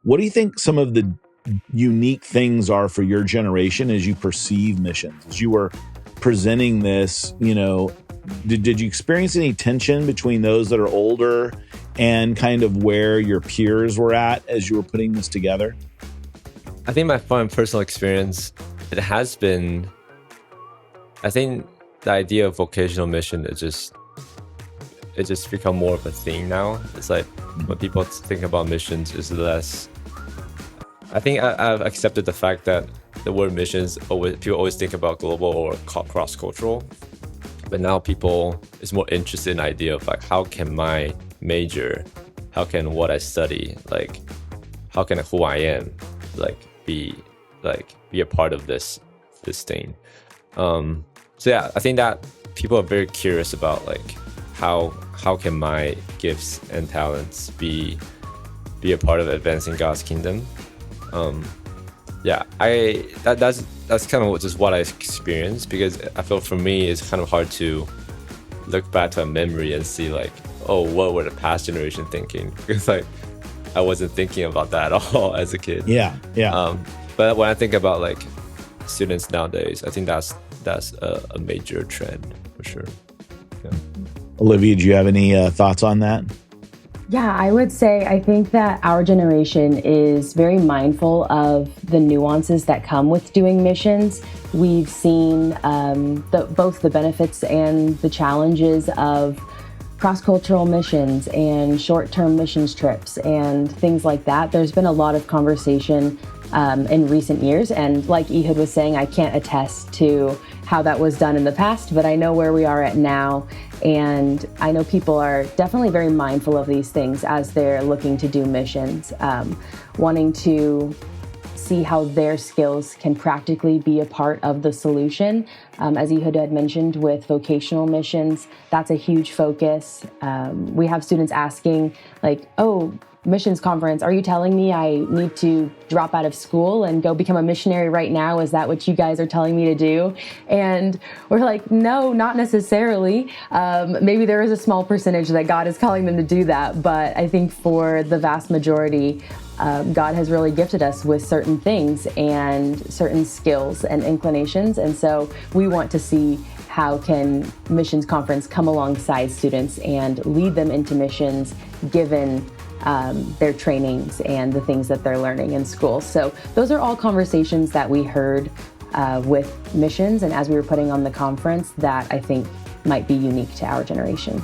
What do you think some of the unique things are for your generation as you perceive missions? As you were presenting this, did you experience any tension between those that are older and kind of where your peers were at as you were putting this together? I think my own personal experience, it has been, I think the idea of vocational mission is just become more of a thing now. It's like when people think about missions is less, I think I've accepted the fact that the word missions, people always think about global or cross-cultural, but now people is more interested in the idea of like, how can my major, how can what I study, like, how can who I am, be a part of this thing. So yeah, I think that people are very curious about like how can my gifts and talents be a part of advancing God's kingdom. That's kind of just what I experienced, because I feel for me it's kind of hard to look back to a memory and see like, oh, what were the past generation thinking? Because like I wasn't thinking about that at all as a kid. Yeah. But when I think about like students nowadays, I think that's a major trend for sure. Yeah. Olivia, do you have any thoughts on that? Yeah, I would say I think that our generation is very mindful of the nuances that come with doing missions. We've seen both the benefits and the challenges of cross-cultural missions and short-term missions trips and things like that. There's been a lot of conversation in recent years, and like Ehud was saying, I can't attest to how that was done in the past, but I know where we are at now, and I know people are definitely very mindful of these things as they're looking to do missions, wanting to see how their skills can practically be a part of the solution. As Ehud had mentioned with vocational missions, that's a huge focus. We have students asking like, oh, missions conference, are you telling me I need to drop out of school and go become a missionary right now? Is that what you guys are telling me to do? And we're like, no, not necessarily. Maybe there is a small percentage that God is calling them to do that, but I think for the vast majority, God has really gifted us with certain things and certain skills and inclinations. And so we want to see how can missions conference come alongside students and lead them into missions given their trainings and the things that they're learning in school. So those are all conversations that we heard with missions and as we were putting on the conference that I think might be unique to our generation.